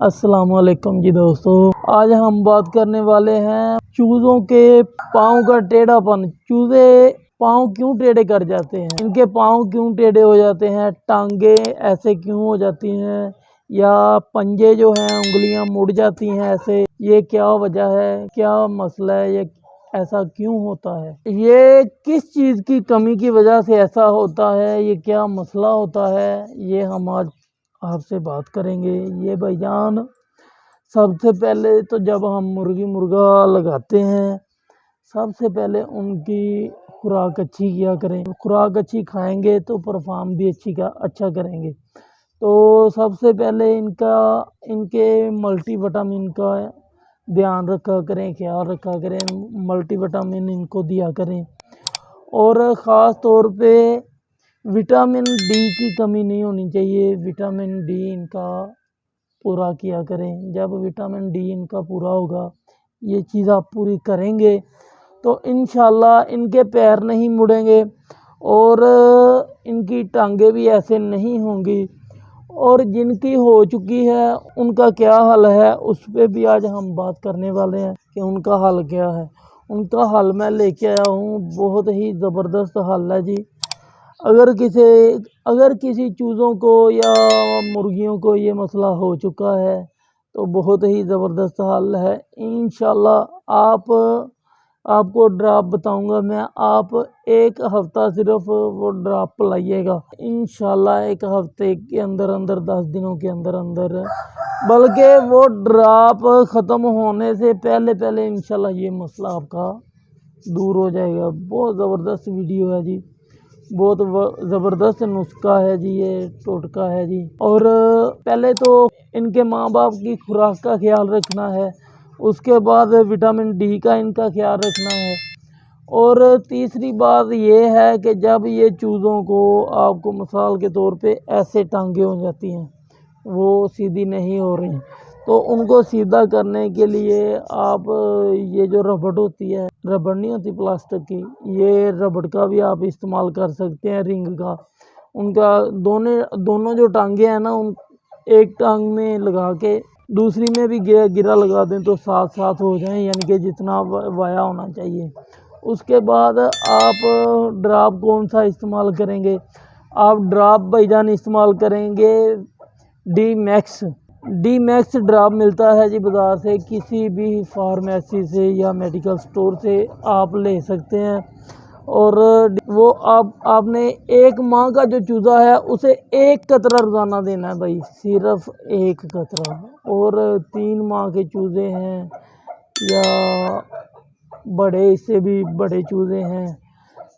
السلام علیکم جی دوستو، آج ہم بات کرنے والے ہیں چوزوں کے پاؤں کا ٹیڑھا پن۔ چوزے پاؤں کیوں ٹیڑھے کر جاتے ہیں، ان کے پاؤں کیوں ٹیڑھے ہو جاتے ہیں، ٹانگیں ایسے کیوں ہو جاتی ہیں، یا پنجے جو ہیں انگلیاں مڑ جاتی ہیں ایسے، یہ کیا وجہ ہے، کیا مسئلہ ہے، یہ ایسا کیوں ہوتا ہے، یہ کس چیز کی کمی کی وجہ سے ایسا ہوتا ہے، یہ کیا مسئلہ ہوتا ہے، یہ ہم آج آپ سے بات کریں گے۔ یہ بھائی جان، سب سے پہلے تو جب ہم مرغی مرغا لگاتے ہیں، سب سے پہلے ان کی خوراک اچھی کیا کریں۔ خوراک اچھی کھائیں گے تو پرفارم بھی اچھا کریں گے۔ تو سب سے پہلے ان کے ملٹی وٹامن کا دھیان رکھا کریں، خیال رکھا کریں، ملٹی وٹامن ان کو دیا کریں، اور خاص طور پہ وٹامن ڈی کی کمی نہیں ہونی چاہیے۔ وٹامن ڈی ان کا پورا کیا کریں۔ جب وٹامن ڈی ان کا پورا ہوگا، یہ چیز آپ پوری کریں گے تو انشاءاللہ ان کے پیر نہیں مڑیں گے اور ان کی ٹانگیں بھی ایسے نہیں ہوں گی۔ اور جن کی ہو چکی ہے ان کا کیا حل ہے، اس پہ بھی آج ہم بات کرنے والے ہیں کہ ان کا حل کیا ہے۔ ان کا حل میں لے کے آیا ہوں، بہت ہی زبردست حل ہے جی۔ اگر کسی چوزوں کو یا مرغیوں کو یہ مسئلہ ہو چکا ہے تو بہت ہی زبردست حل ہے۔ انشاءاللہ آپ کو ڈراپ بتاؤں گا میں، آپ ایک ہفتہ صرف وہ ڈراپ پلائیے گا، انشاءاللہ ایک ہفتے کے اندر 10 دنوں کے اندر بلکہ وہ ڈراپ ختم ہونے سے پہلے انشاءاللہ یہ مسئلہ آپ کا دور ہو جائے گا۔ بہت زبردست ویڈیو ہے جی، بہت زبردست نسخہ ہے جی، یہ ٹوٹکا ہے جی۔ اور پہلے تو ان کے ماں باپ کی خوراک کا خیال رکھنا ہے، اس کے بعد وٹامن ڈی کا ان کا خیال رکھنا ہے، اور تیسری بات یہ ہے کہ جب یہ چوزوں کو آپ کو مثال کے طور پہ ایسے ٹانگیں ہو جاتی ہیں، وہ سیدھی نہیں ہو رہی، تو ان کو سیدھا کرنے کے لیے آپ یہ جو ربڑ ہوتی ہے، ربڑ نہیں ہوتی پلاسٹک کی، یہ ربڑ کا بھی آپ استعمال کر سکتے ہیں، رنگ کا۔ ان کا دونوں جو ٹانگیں ہیں نا، ایک ٹانگ میں لگا کے دوسری میں بھی گرا لگا دیں تو ساتھ ہو جائیں، یعنی کہ جتنا وایا ہونا چاہیے۔ اس کے بعد آپ ڈراپ کون سا استعمال کریں گے؟ آپ ڈراپ بھائی جان استعمال کریں گے ڈی میکس ڈراپ ملتا ہے جی بازار سے، کسی بھی فارمیسی سے یا میڈیکل سٹور سے آپ لے سکتے ہیں، اور وہ آپ نے 1 ماہ کا جو چوزا ہے اسے 1 قطرہ روزانہ دینا ہے بھائی، صرف 1 قطرہ۔ اور 3 ماہ کے چوزے ہیں یا بڑے، اس سے بھی بڑے چوزے ہیں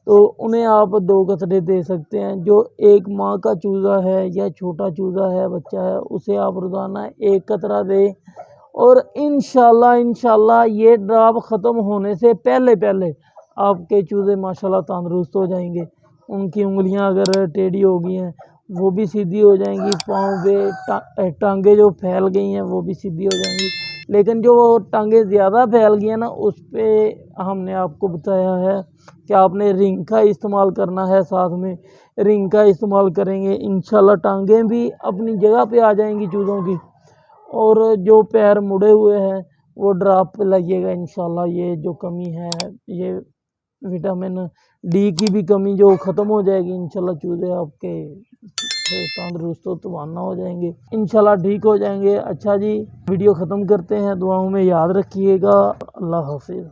تو انہیں آپ 2 قطرے دے سکتے ہیں۔ جو 1 ماہ کا چوزا ہے یا چھوٹا چوزا ہے، بچہ ہے، اسے آپ روزانہ 1 قطرہ دیں، اور انشاءاللہ یہ ڈراپ ختم ہونے سے پہلے آپ کے چوزے ماشاءاللہ تندرست ہو جائیں گے۔ ان کی انگلیاں اگر ٹیڑھی ہو گئی ہیں وہ بھی سیدھی ہو جائیں گی، پاؤں پہ ٹانگیں جو پھیل گئی ہیں وہ بھی سیدھی ہو جائیں گی۔ لیکن جو ٹانگیں زیادہ پھیل گئی ہیں نا، اس پہ ہم نے آپ کو بتایا ہے کہ آپ نے رنگ کا استعمال کرنا ہے، ساتھ میں رنگ کا استعمال کریں گے انشاءاللہ ٹانگیں بھی اپنی جگہ پہ آ جائیں گی چوزوں کی، اور جو پیر مڑے ہوئے ہیں وہ ڈراپ پہ لائیے گا انشاءاللہ۔ یہ جو کمی ہے، یہ وٹامن ڈی کی بھی کمی جو ختم ہو جائے گی انشاءاللہ، چوزے آپ کے تندرست و توانا ہو جائیں گے، انشاءاللہ ٹھیک ہو جائیں گے۔ اچھا جی، ویڈیو ختم کرتے ہیں، دعاؤں میں یاد رکھیے گا، اللہ حافظ۔